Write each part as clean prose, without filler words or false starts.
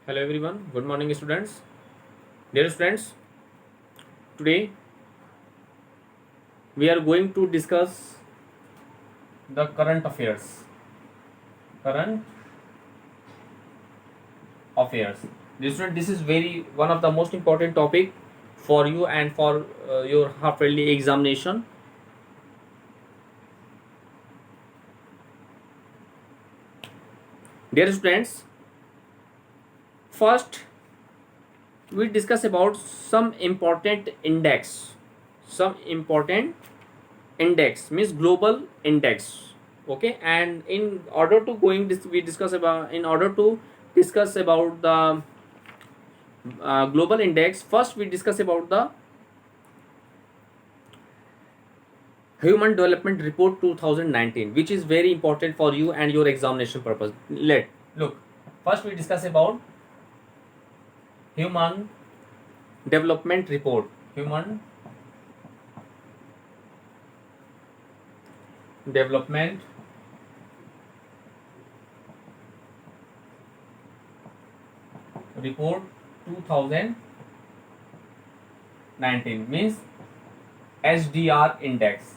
Hello everyone, good morning students. Dear students, today we are going to discuss the current affairs. Current affairs. Dear student, this is very one of the most important topic for you and for your half yearly examination. Dear students, first we discuss about some important index. Some important index means global index. Okay, and in order to going this we discuss about in order to discuss about the global index, first we discuss about the human development report 2019, which is very important for you and your examination purpose. Let look, first we discuss about human development report. Human development report 2019 means HDR index.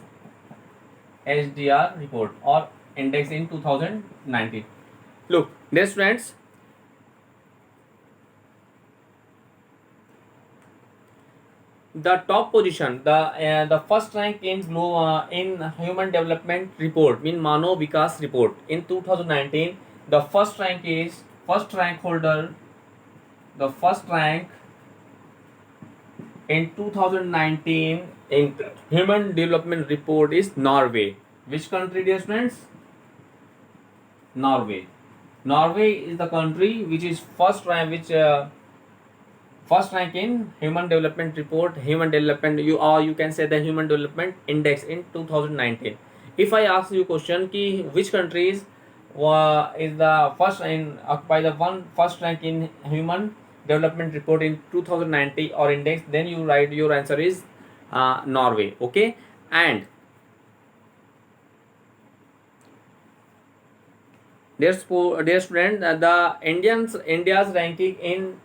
HDR report or index in 2019. Look, dear friends, the top position, the first rank in human development report mean Mano Vikas report in 2019. The first rank is first rank holder. The first rank in 2019 in human development report is Norway. Which country, dear friends? Norway. Norway is the country which is first rank, first rank in human development report, human development, you can say the human development index in 2019. If I ask you question ki which countries is the first in occupy the one first rank in human development report in 2019 or index, then you write your answer is Norway. Okay, and dear student, the India's ranking in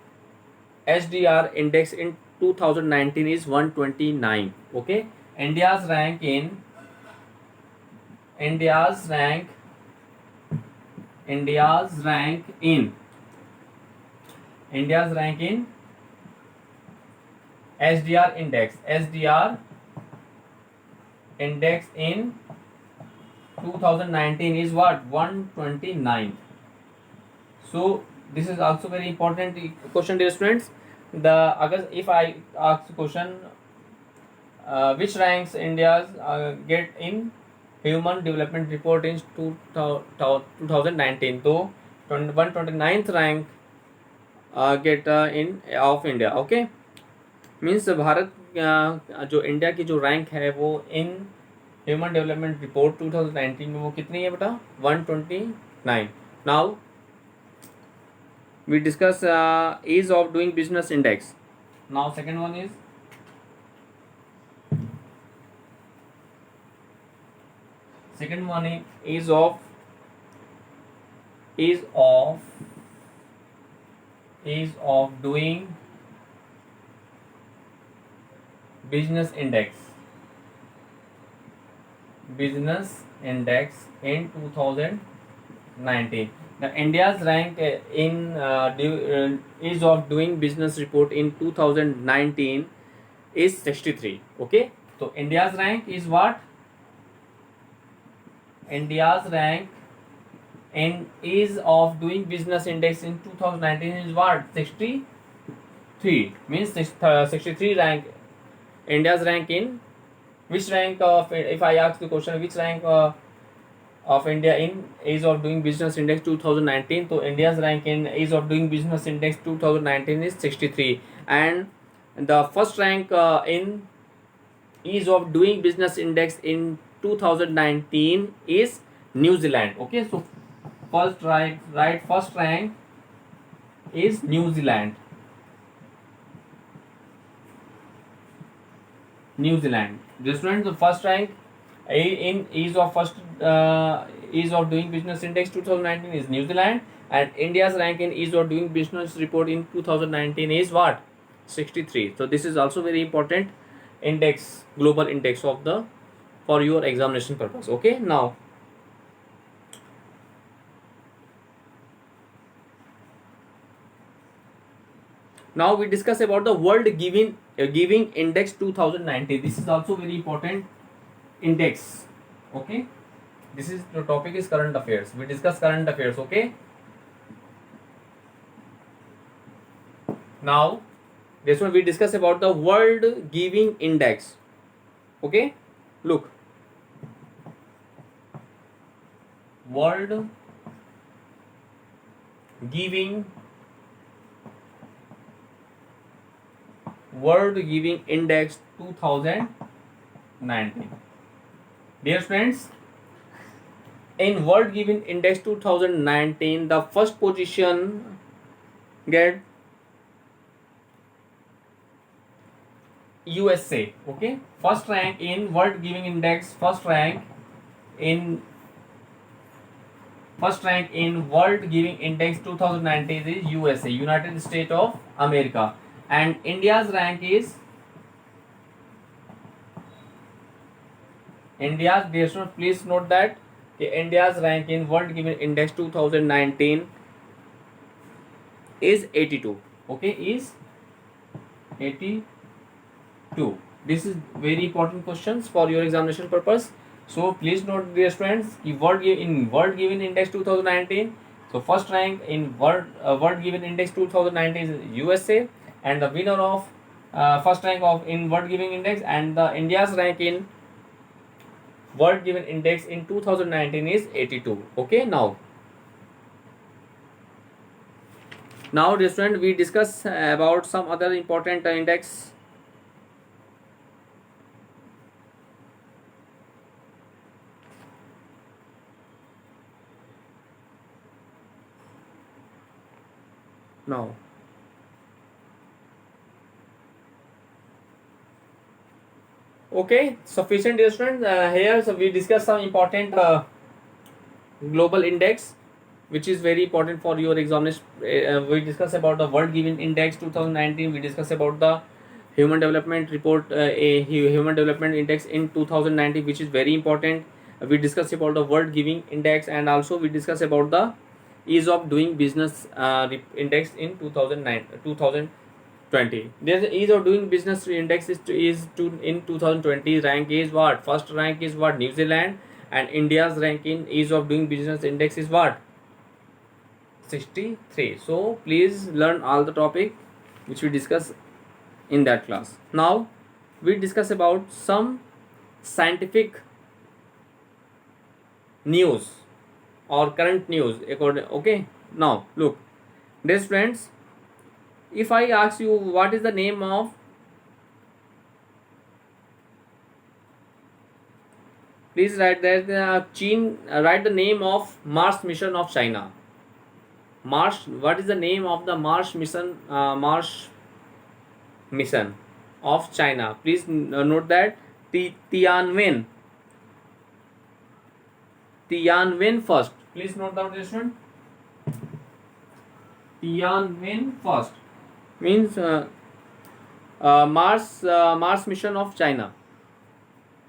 HDR index in 2019 is 129. Okay, India's rank in India's rank India's rank in India's rank in HDR index in 2019 is what? 129. So this is also very important question, dear students. If I ask question, which ranks India's get in human development report in 2019, तो 129th rank get in of India. Okay, means Bharat जो India की जो rank है वो in human development report 2019 में वो कितनी है बेटा? 129. Now we discuss ease of doing business index. Now second one is ease of doing business index in 2019. Now India's rank in ease of doing business report in 2019 is 63. Okay, so India's rank is what? India's rank in ease of doing business index in 2019 is what? 63. Means 63 rank. India's rank in which rank of, if I ask the question, which rank of India in ease of doing business index 2019, so India's rank in ease of doing business index 2019 is 63, and the first rank in ease of doing business index in 2019 is New Zealand. Okay, so first rank is New Zealand. The students, the first rank in ease of doing business index 2019 is New Zealand, and India's rank in ease of doing business report in 2019 is what? 63. So this is also very important index, global index of the, for your examination purpose. Okay, now we discuss about the world giving index 2019. This is also very important index. Okay, this is the topic is current affairs. We discuss current affairs. Okay, now this one we discuss about the world giving index. Okay, look, world giving index 2019. Dear friends, in world giving index 2019, the first position get USA. Okay, first rank in world giving index, first rank in world giving index 2019 is USA, United States of America, and India's rank is please note that India's rank in world giving index 2019 is 82. Okay, is 82. This is very important questions for your examination purpose. So please note, dear friends, in world given index 2019, so first rank in world given index 2019 is USA, and the winner of first rank of in world giving index, and the India's rank in world given index in 2019 is 82. Okay, now dear friend, we discuss about some other important index. Now okay, sufficient, dear students. Here so we discuss some important global index which is very important for your examination. We discuss about the world given index 2019. We discuss about the human development report, a human development index in 2019, which is very important. We discuss about the world giving index, and also we discuss about the ease of doing business index in 2020. There's ease of doing business index is in 2020 rank is what? First rank is what? New Zealand, and India's rank in ease of doing business index is what? 63. So please learn all the topic which we discuss in that class. Now we discuss about some scientific news or current news according. Okay, now look, dear friends, if I ask you what is the name of, please write that write the name of Mars mission of China. What is the name of the Mars mission of China? Please note that Tianwen first. Please note down this one. Tianwen first means Mars mission of China.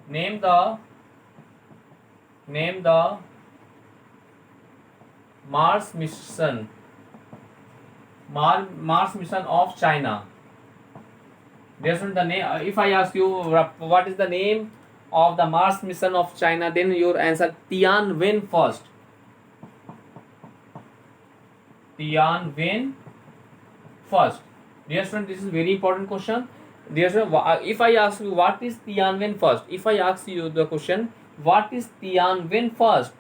Name the Mars mission of China. There's the name. If I ask you what is the name of the Mars mission of China, then your answer Tianwen first. Tianwen first. Dear friend, this is very important question. Dear friend, if I ask you what is Tianwen first, if I ask you the question what is Tianwen first,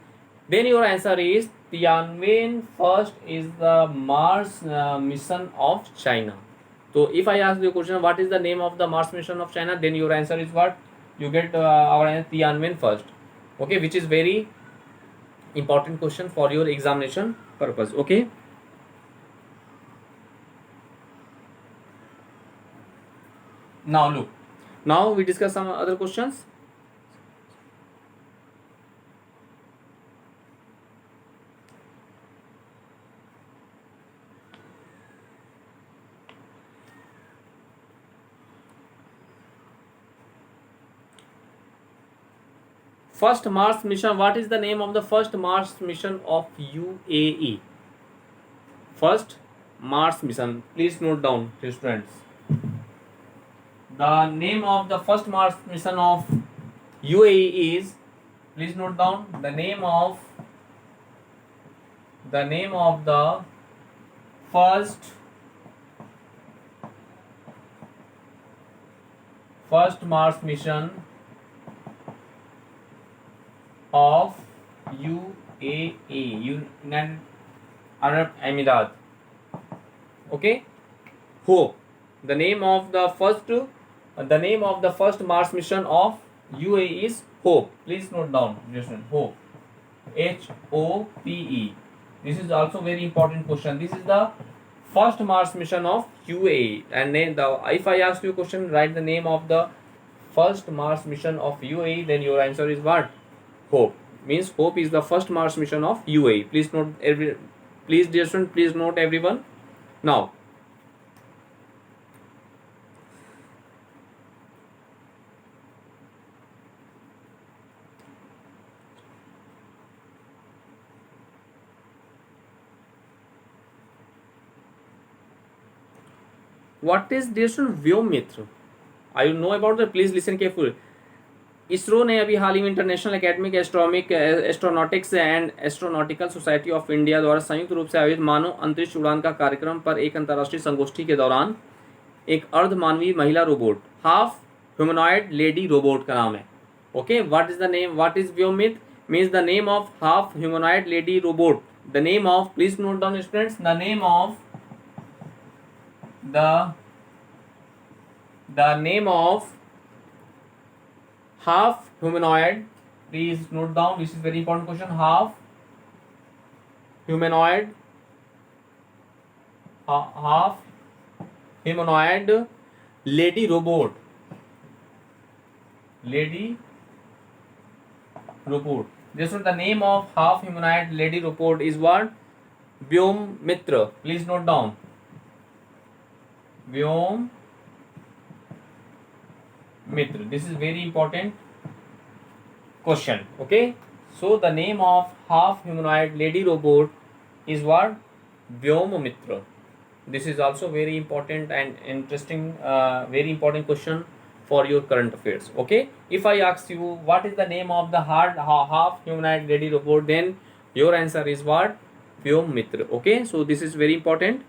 then your answer is Tianwen first is the Mars mission of China. So if I ask you a question what is the name of the Mars mission of China, then your answer is what? You get our answer Tianwen first. Okay, which is very important question for your examination purpose. Okay. Now look, now we discuss some other questions. first Mars mission. What is the name of the first Mars mission of UAE? First Mars mission. Please note down, dear students. The name of the first Mars mission of UAE is, please note down, the name of the first Mars mission of UAE, United Arab Emirates. Okay, Hope. The name of the first Mars mission of UAE is Hope. Please note down, listen, Hope, HOPE. This is also very important question. This is the first Mars mission of UAE, and then if I ask you a question, write the name of the first Mars mission of UAE, then your answer is what? Hope. Means Hope is the first Mars mission of UAE. Please note please dear student, please note everyone. Now, what is dear student Vyomitra? I know about that. Please listen carefully. ISRO ने अभी हाल ही में international academic astronautics and astronautical society of India द्वारा संयुक्त रूप से आयोजित मानव अंतरिक्ष उड़ान का कार्यक्रम पर एक अंतर्राष्ट्रीय संगोष्ठी के दौरान एक अर्धमानवीय महिला robot, half humanoid lady robot का नाम है. Okay, what is the name? What is Vyommitra? Means the name of half humanoid lady robot. The name of, please note down students, the name of half humanoid, please note down, this is very important question, half humanoid lady robot. This is the name of half humanoid lady robot is what? Vyomitra. Please note down, Vyomitra. This is very important question. Okay, so the name of half humanoid lady robot is what? Vyomitra. This is also very important and interesting, very important question for your current affairs. Okay, if I ask you what is the name of the half humanoid lady robot, then your answer is what? Vyomitra. Okay, so this is very important.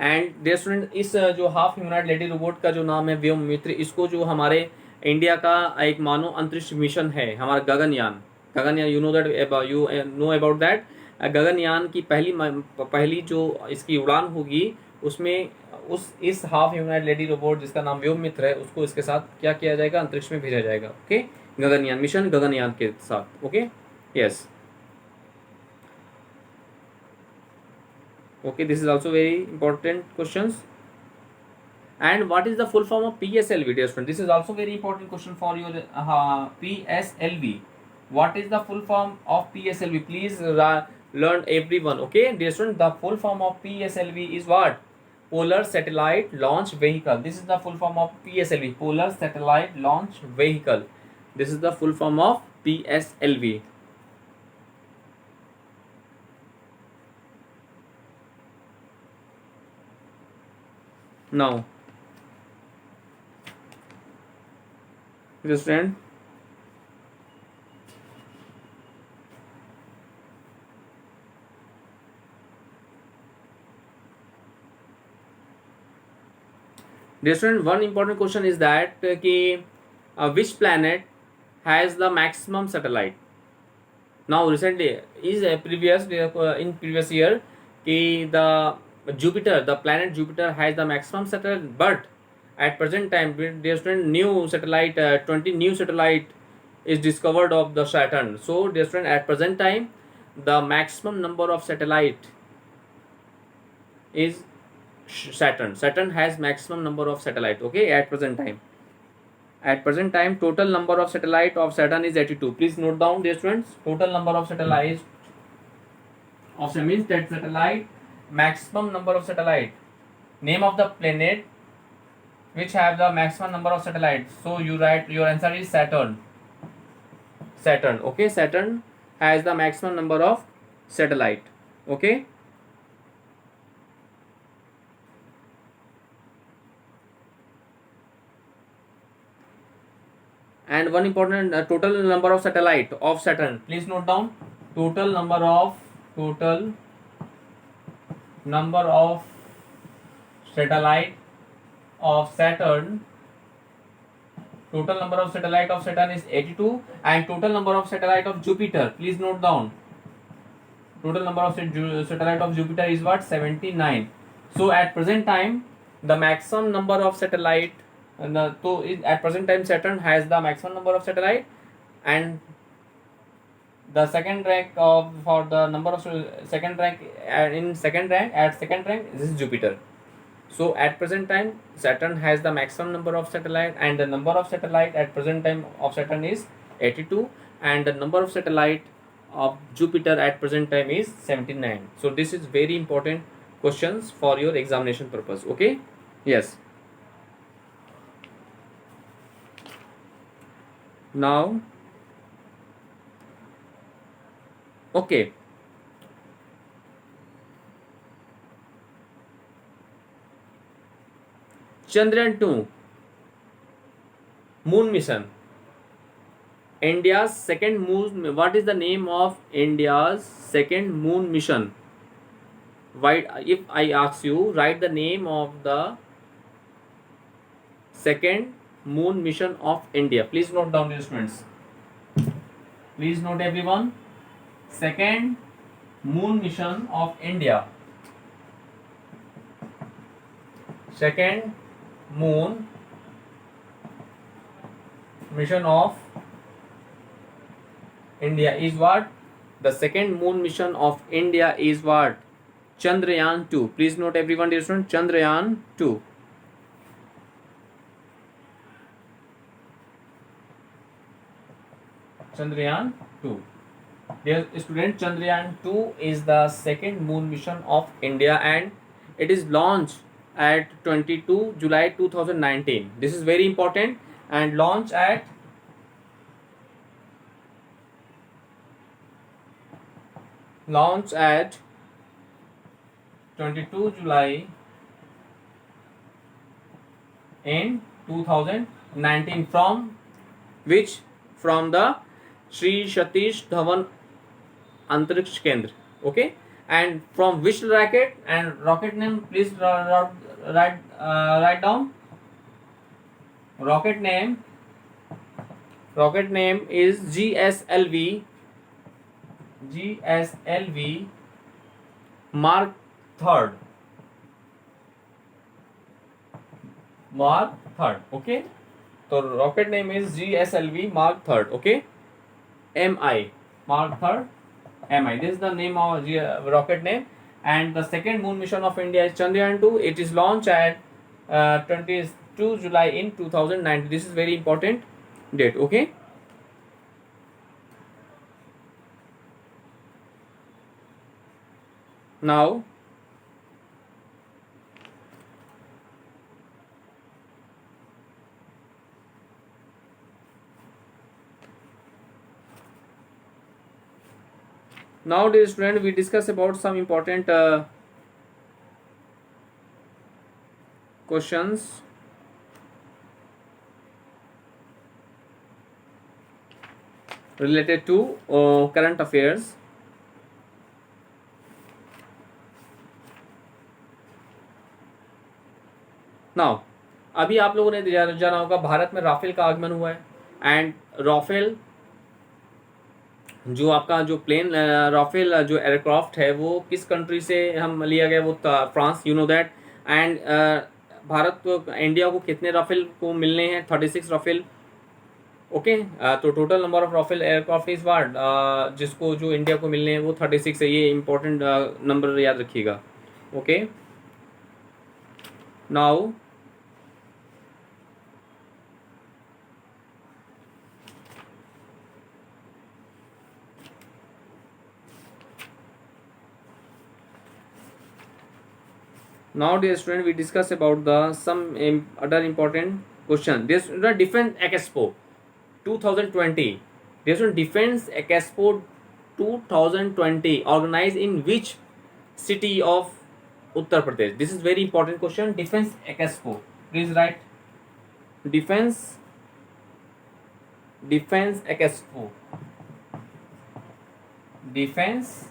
And dear student, इस जो half humanoid lady robot का जो नाम है व्योममित्र, इसको जो हमारे India का एक मानव अंतरिक्ष मिशन है, हमारा Gaganyaan, you know about that. Gaganyaan की पहली जो इसकी उड़ान होगी, उसमें इस हाफ ह्यूमनॉइड लेडी रोबोट जिसका नाम व्योममित्र है, उसको इसके साथ क्या किया जाएगा? अंतरिक्ष में भेजा जाएगा. ओके, गगनयान मिशन, गगनयान के साथ. Okay, yes. Okay, this is also very important questions. And what is the full form of PSLV, dear student? This is also very important question for your PSLV. What is the full form of PSLV? Please learn everyone. Okay, dear student, the full form of PSLV is what? Polar Satellite Launch Vehicle. This is the full form of PSLV, Polar Satellite Launch Vehicle. This is the full form of PSLV. Now, dear student, one important question is that which planet has the maximum satellite? Now recently is in previous year the Jupiter, the planet Jupiter has the maximum satellite, but at present time, dear student, new satellite, 20 new satellite is discovered of the Saturn. So dear student, at present time, the maximum number of satellite is Saturn. Saturn has maximum number of satellite. Okay, at present time. At present time, total number of satellite of Saturn is 82. Please note down, dear students. Total number of satellites of means that satellite, maximum number of satellite Name of the planet which have the maximum number of satellites. So you write your answer is Saturn. Saturn. Okay, Saturn has the maximum number of satellite. Okay. And one important total number of satellite of Saturn. Please note down total number of satellite of Saturn. Total number of satellite of Saturn is 82, and total number of satellite of Jupiter. Please note down. Total number of satellite of Jupiter is what? 79. So at present time, the maximum number of satellite, at present time Saturn has the maximum number of satellite, and the second rank of for the number of second rank in second rank at second rank this is Jupiter. So at present time Saturn has the maximum number of satellite, and the number of satellite at present time of Saturn is 82, and the number of satellite of Jupiter at present time is 79. So this is very important questions for your examination purpose. Okay. Yes. Now, okay, Chandrayaan 2 moon mission. India's second moon. What is the name of India's second moon mission? Why, if I ask you, write the name of the second moon mission of India. Please note down, dear students. Please note, everyone. Second moon mission of India. Second moon mission of India is what? The second moon mission of India is what? Chandrayaan 2. Please note, everyone, dear student, Chandrayaan 2. Chandrayaan 2. Dear student, Chandrayaan 2 is the second moon mission of India, and it is launched at 22 July 2019. This is very important, and launched at 22 July in 2019 from which? From the Sri Satish Dhawan Antariksh Kendra. Okay, and from which rocket? And rocket name, please write down. Rocket name is GSLV Mark 3rd. Okay, so rocket name is GSLV Mark 3rd. Okay, MI Mark 3rd MI. This is the name of rocket name. And the second moon mission of India is Chandrayaan 2. It is launched at 22 July in 2019. This is very important date. Okay. Now, dear student, we discuss about some important questions related to current affairs. Now, अभी आप लोगों ने जाना होगा भारत में Rafale का आगमन हुआ है, एंड राफेल जो आपका जो प्लेन राफेल जो एयरक्राफ्ट है वो किस कंट्री से हम लिया गया? वो France, you know that. And Bharat को, इंडिया को कितने राफेल को मिलने हैं? 36 राफेल। ओके, तो total number of Rafale aircraft इस बार जिसको जो इंडिया को मिलने हैं वो 36 है। ये इंपॉर्टेंट नंबर याद रखिएगा। Okay, now Now, dear student, we discuss about the some other important question. This the Defense Expo 2020. This one Defense Expo 2020 organized in which city of Uttar Pradesh? This is very important question. Defense Expo. Please write Defense Expo. Defense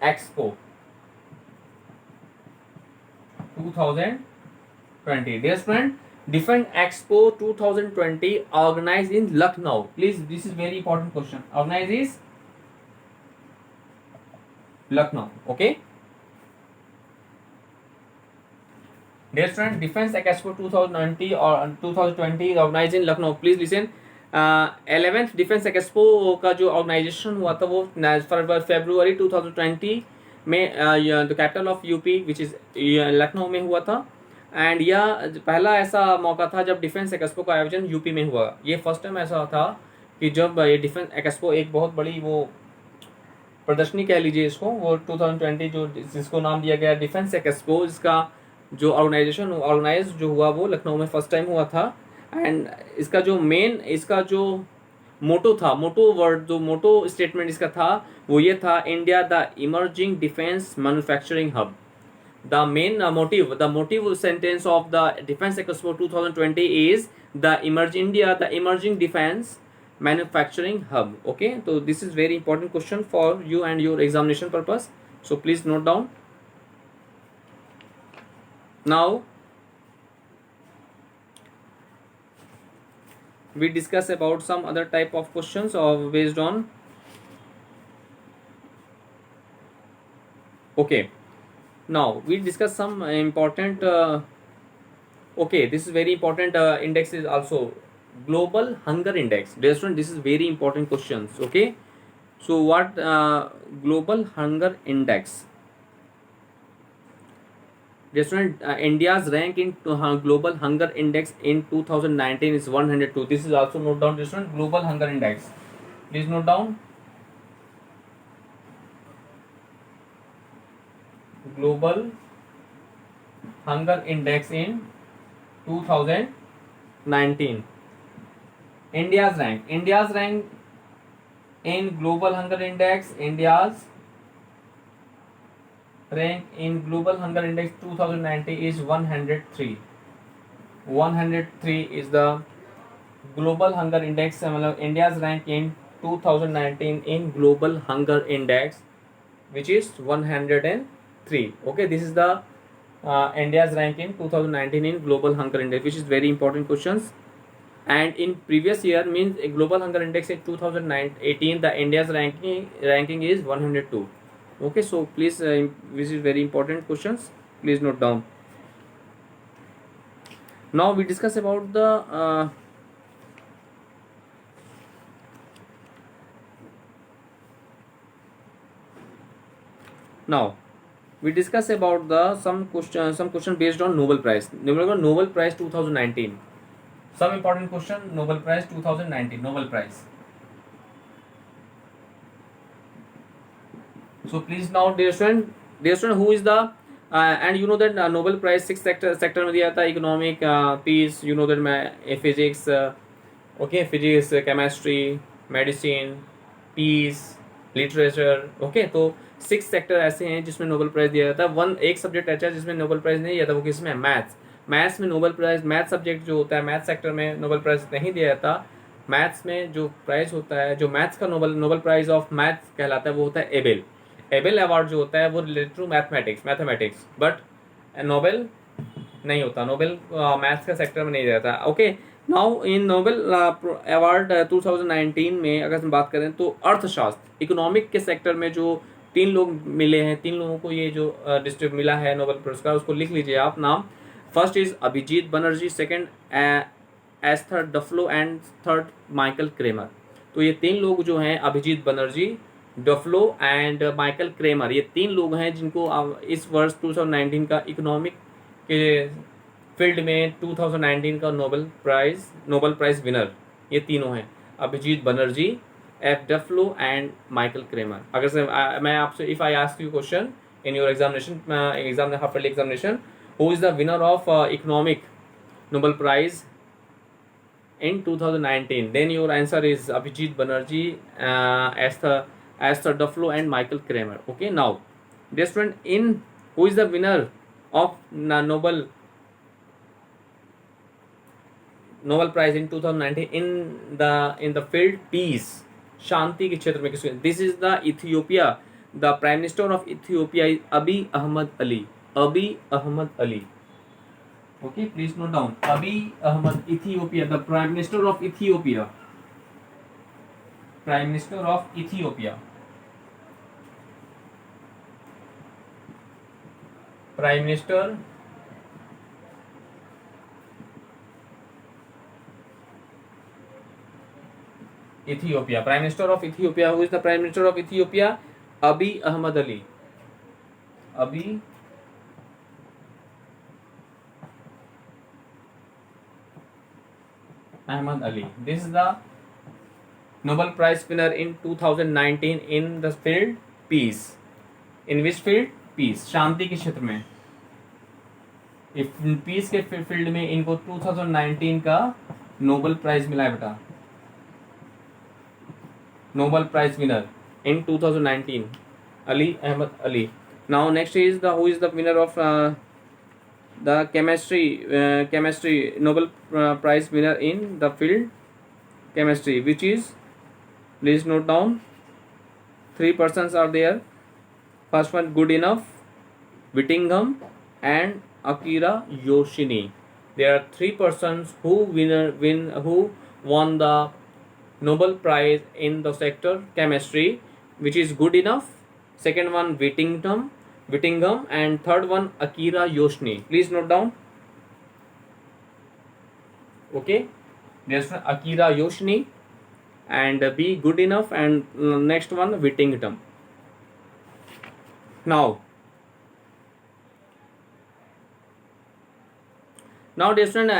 Expo 2020. Dear student, Defense Expo 2020 organized in Lucknow. Please, this is very important question. Organized is Lucknow. Okay. Dear student, Defense Expo 2090 or 2020 organized in Lucknow. Please listen. 11th defence expo का जो organisation हुआ था वो फरवरी 2020 में the capital of UP which is Lucknow में हुआ था. And यह पहला ऐसा मौका था जब डिफेंस एक्सपो का आयोजन यूपी में हुआ. ये फर्स्ट टाइम ऐसा था कि जब ये डिफेंस एक्सपो एक बहुत बड़ी वो प्रदर्शनी कह लीजिए इसको, वो 2020 जो जिसको नाम दिया गया डिफेंस एक्सपो, इसका जो ऑर्गेनाइज जो हुआ वो लखनऊ में फर्स्ट टाइम हुआ था. एंड इसका जो मोटो था, मोटो स्टेटमेंट इसका था वो ये था, India the emerging defence manufacturing hub. The motive sentence of the defence expo 2020 is India the emerging defence manufacturing hub. Okay, तो this is very important question for you and your examination purpose, so please note down. Now we discuss about some other type of questions or based on. Okay, now we discuss some important okay, this is very important index is also global hunger index. Dear student, this is very important questions. Okay, so what global hunger index? Dear student, India's rank in global hunger index in 2019 is 102. This is also note down, dear student, global hunger index. Please note down. Global hunger index in 2019. India's rank in global hunger index. India's rank in global hunger index 2019 is 103. 103 is the global hunger index. India's rank in 2019 in global hunger index, which is 103. Okay, this is the India's rank in 2019 in global hunger index, which is very important questions. And in previous year means a global hunger index in 2018, the India's ranking is 102. Okay, so please this is very important questions, please note down. Now we discuss about the now we discuss about the some question based on Nobel Prize. Nobel Prize 2019. Some important question, Nobel Prize 2019, Nobel Prize. So please now, dear student, who is the and you know that Nobel Prize 6 sector में दिया था, economic, peace, you know that physics, okay, physics, chemistry, medicine, peace, literature. Okay, तो 6 sector ऐसे हैं जिसमें Nobel prize दिया जाता है. एक सब्जेक्ट ऐसा है जिसमें नोबेल प्राइज नहीं दिया था, वो किसमें? मैथ्स में नोबेल प्राइज, मैथ सब्जेक्ट जो होता है, मैथ सेक्टर में नोबेल प्राइज नहीं दिया जाता. मैथ्स में जो प्राइज होता है, जो मैथ्स का नोबेल प्राइज ऑफ मैथ्स कहलाता है, वो होता है एबेल अवार्ड जो होता है वो related to mathematics, but Nobel नहीं होता, नोबेल मैथ्स का सेक्टर में नहीं रहता. Okay, now in Nobel award 2019 में अगर हम बात करें तो अर्थशास्त्र, इकोनॉमिक के सेक्टर में जो 3 लोग मिले हैं, 3 लोगों को ये जो डिस्ट्रिब्यूट मिला है नोबेल पुरस्कार, उसको लिख लीजिए आप नाम. First is Abhijit Banerjee, second Esther Duflo and third Michael Kremer. तो ये 3 लोग जो हैं, Abhijit Banerjee, Duflo and Michael Kremer, ये 3 लोग हैं जिनको इस वर्ष 2019 का इकोनॉमिक के फील्ड में 2019 का नोबेल प्राइज विनर ये तीनों हैं. Abhijit Banerjee, F Duflo and Michael Kremer. अगर से मैं आपसे if I ask you question in your examination, exam half yearly examination, who is the winner of economic Nobel prize in 2019, then your answer is Abhijit Banerjee, Esther Duflo and Michael Kramer. Okay, now dear student, in who is the winner of Nobel Prize in 2019 in the field peace, शांति के क्षेत्र में किसको? This is the Ethiopia. The Prime Minister of Ethiopia is Abiy Ahmed Ali. Abiy Ahmed Ali. Okay, please note down. Abiy Ahmed, Ethiopia, the Prime Minister of Ethiopia. Prime Minister of Ethiopia. Prime Minister Ethiopia. Prime Minister of Ethiopia. Who is the Prime Minister of Ethiopia? Abiy Ahmed Ali. Abiy Ahmed Ali. This is the Nobel Prize winner in 2019 in the field peace. In which field? Peace. शांति के क्षेत्र में. Piece के field में इनको 2019 का Nobel prize मिला है बेटा. Nobel Prize winner in 2019, Ali Ahmed Ali. Now next is who is the winner of the chemistry Nobel Prize winner in the field chemistry, which is, please note down, 3 persons are there. First one, Goodenough, Whittingham and Akira Yoshini. There are 3 persons who won the Nobel Prize in the sector chemistry, which is Goodenough, second one Whittingham, and third one Akira Yoshini. Please note down. Okay, there's Akira Yoshini and B Goodenough, and next one Whittingham. Now, dear student,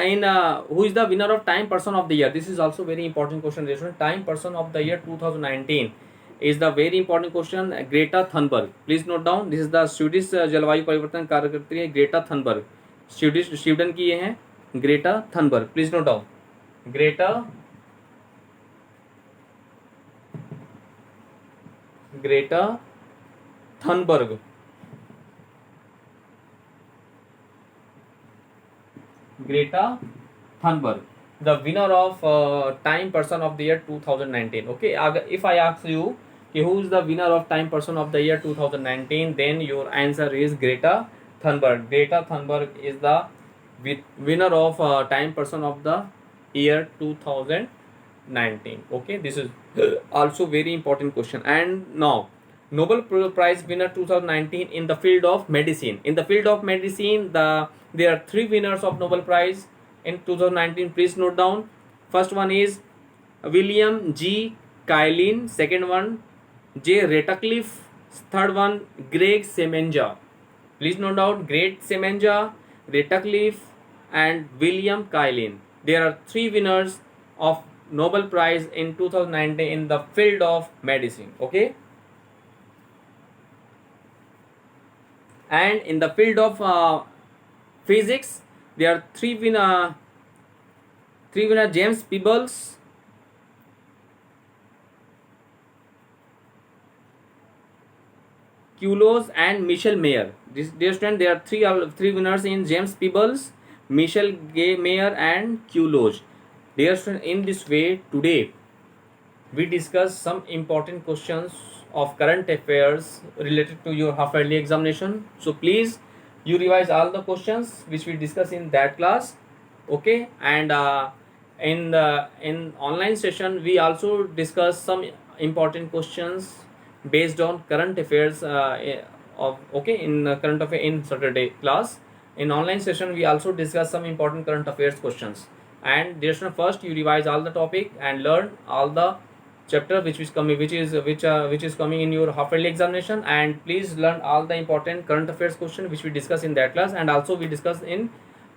who is the winner of Time Person of the Year? This is also very important question, dear student. Time Person of the Year 2019 is the very important question. Greta Thunberg. Please note down. This is the Swedish जलवायु परिवर्तन कार्यकर्त्री है Greta Thunberg. Sweden की ये है Greta Thunberg. Please note down. Greta Thunberg. Greta Thunberg, the winner of Time Person of the Year 2019. Okay, if I ask you who is the winner of Time Person of the Year 2019, then your answer is Greta Thunberg. Greta Thunberg is the winner of Time Person of the Year 2019. Okay, this is also very important question. And now, Nobel Prize winner 2019 in the field of medicine. In the field of medicine, there are 3 winners of Nobel Prize in 2019. Please note down. First one is William G. Kaelin. Second one J. Ratcliffe. Third one Greg Semenza. Please note down. Greg Semenza, Ratcliffe and William Kaelin. There are 3 winners of Nobel Prize in 2019 in the field of medicine. Okay. And in the field of physics, there are 3 winner James Peebles, Quetelet and Michel Mayer. Dear student, there are 3 winners in James Peebles, Michel Mayer and Quetelet. Dear student, in this way today we discuss some important questions of current affairs related to your half yearly examination. So please you revise all the questions which we discuss in that class. Okay, and in online session we also discuss some important questions based on current affairs in current affair in Saturday class. In online session we also discuss some important current affairs questions. And dear student, first you revise all the topic and learn all the chapter which is coming in your half yearly examination, and please learn all the important current affairs question which we discuss in that class, and also we discuss in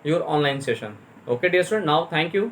your online session. Okay dear student, now thank you.